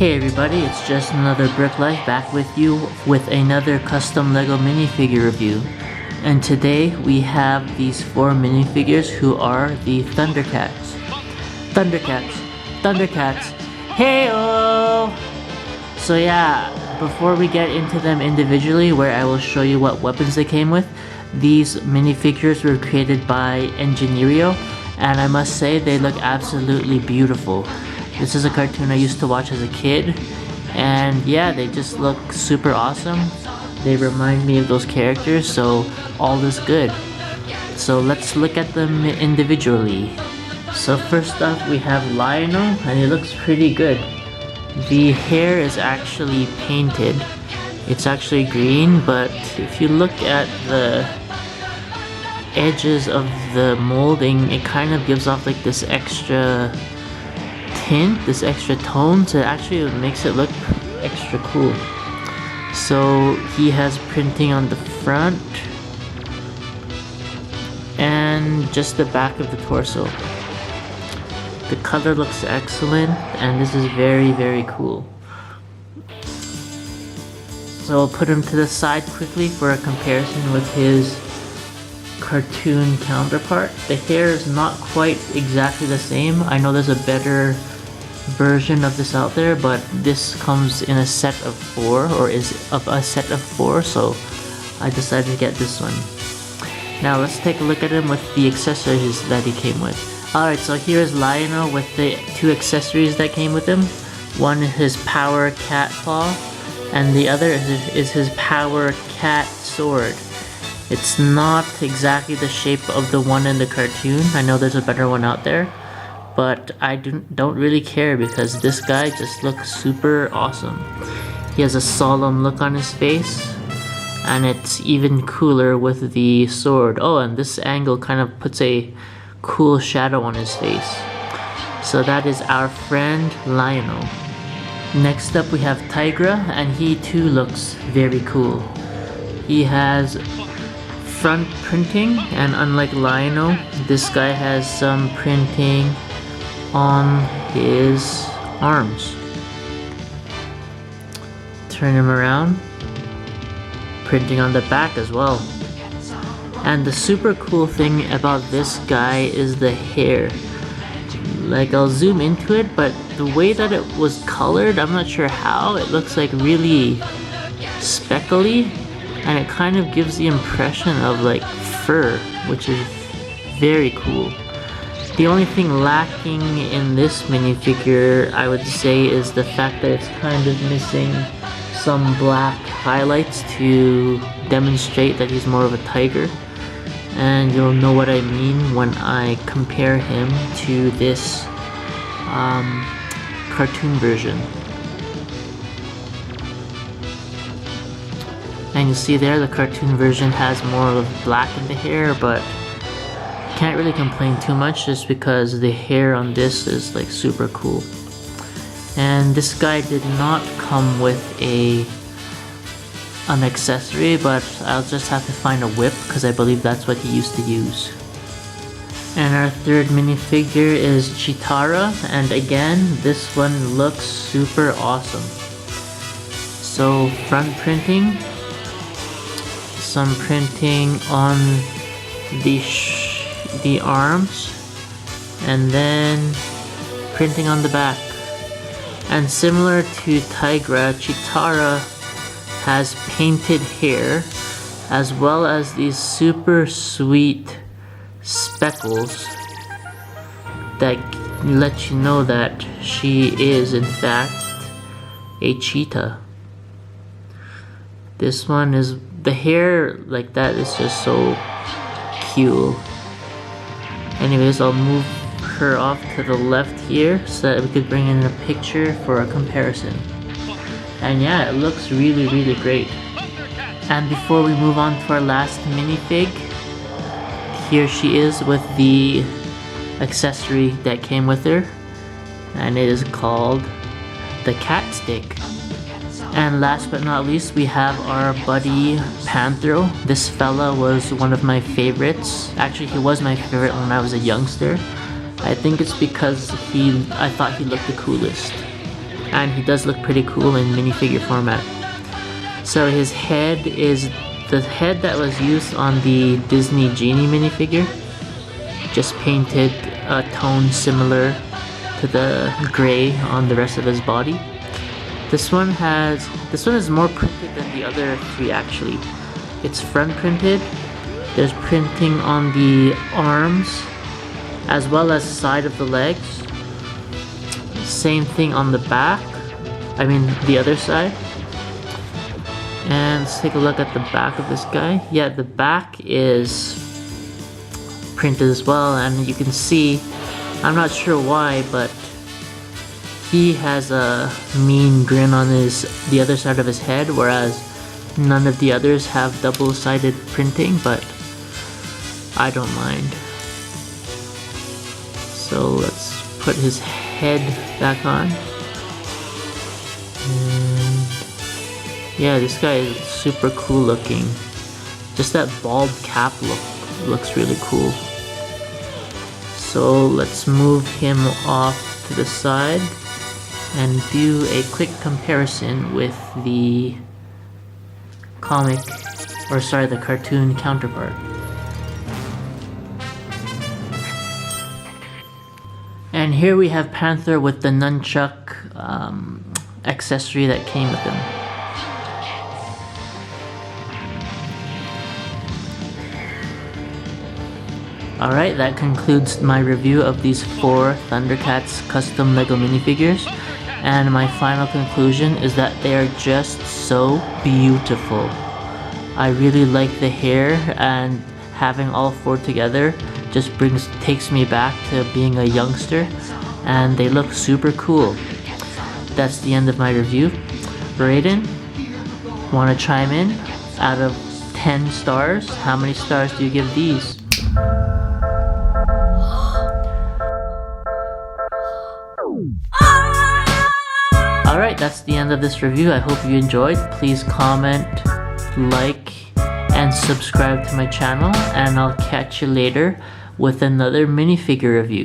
Hey everybody, it's just another Brick Life back with you with another custom LEGO minifigure review. And today we have these 4 minifigures who are the Thundercats. Thundercats, hey-oh! So yeah, before we get into them individually, where I will show you what weapons they came with, these minifigures were created by Engineerio, and I must say they look absolutely beautiful. This is a cartoon I used to watch as a kid, and yeah, they just look super awesome. They remind me of those characters, so all is good. So let's look at them individually. So first up we have Lionel, and he looks pretty good. The hair is actually painted. It's actually green, but if you look at the edges of the molding, it kind of gives off like this extra tint, this extra tone, so it actually makes it look extra cool. So he has printing on the front and just the back of the torso. The color looks excellent, and this is very cool. So I'll put him to the side quickly for a comparison with his cartoon counterpart. The hair is not quite exactly the same. I know there's a better version of this out there, but this comes in a set of 4, or is of a set of 4, so I decided to get this one. Now let's take a look at him with the accessories that he came with. Alright, so here is Lionel with the 2 accessories that came with him. One is his power cat paw, and the other is his power cat sword. It's not exactly the shape of the one in the cartoon. I know there's a better one out there, but I don't really care because this guy just looks super awesome. He has a solemn look on his face, and it's even cooler with the sword. Oh, and this angle kind of puts a cool shadow on his face. So that is our friend Lionel. Next up we have Tygra, and he too looks very cool. He has front printing, and unlike Lionel, this guy has some printing on his arms. Turn him around, printing on the back as well. And the super cool thing about this guy is the hair. Like, I'll zoom into it, but the way that it was colored, I'm not sure how, it looks like really speckly, and it kind of gives the impression of like fur, which is very cool. The only thing lacking in this minifigure, I would say, is the fact that it's kind of missing some black highlights to demonstrate that he's more of a tiger. And you'll know what I mean when I compare him to this cartoon version. And you see there, the cartoon version has more of black in the hair, but can't really complain too much just because the hair on this is like super cool. And this guy did not come with an accessory, but I'll just have to find a whip because I believe that's what he used to use. And our third minifigure is Cheetara, and again, this one looks super awesome. So front printing, some printing on the arms, and then printing on the back. And similar to Tygra, Cheetara has painted hair, as well as these super sweet speckles that let you know that she is in fact a cheetah. This one is, the hair like that is just so cute. Anyways, I'll move her off to the left here so that we could bring in a picture for a comparison. And yeah, it looks really great. And before we move on to our last minifig, here she is with the accessory that came with her, and it is called the cat stick. And last but not least, we have our buddy Panthro. This fella was one of my favorites. Actually, he was my favorite when I was a youngster. I think it's because I thought he looked the coolest. and he does look pretty cool in minifigure format. So his head is the head that was used on the Disney Genie minifigure, just painted a tone similar to the gray on the rest of his body. This one is more printed than the other three actually. It's front printed, there's printing on the arms as well as side of the legs. Same thing on the back, I mean the other side. And let's take a look at the back of this guy. Yeah, the back is printed as well, and you can see, I'm not sure why, but he has a mean grin on the other side of his head, whereas none of the others have double-sided printing, but I don't mind. So let's put his head back on. And yeah, this guy is super cool looking. Just that bald cap looks really cool. So let's move him off to the side and do a quick comparison with the the cartoon counterpart. And here we have Panthro with the nunchuck accessory that came with him. Alright, that concludes my review of these 4 Thundercats custom LEGO minifigures. And my final conclusion is that they are just so beautiful. I really like the hair, and having all 4 together just takes me back to being a youngster, and they look super cool. That's the end of my review. Raiden, want to chime in? Out of 10 stars, how many stars do you give these? Alright, that's the end of this review. I hope you enjoyed. Please comment, like, and subscribe to my channel, and I'll catch you later with another minifigure review.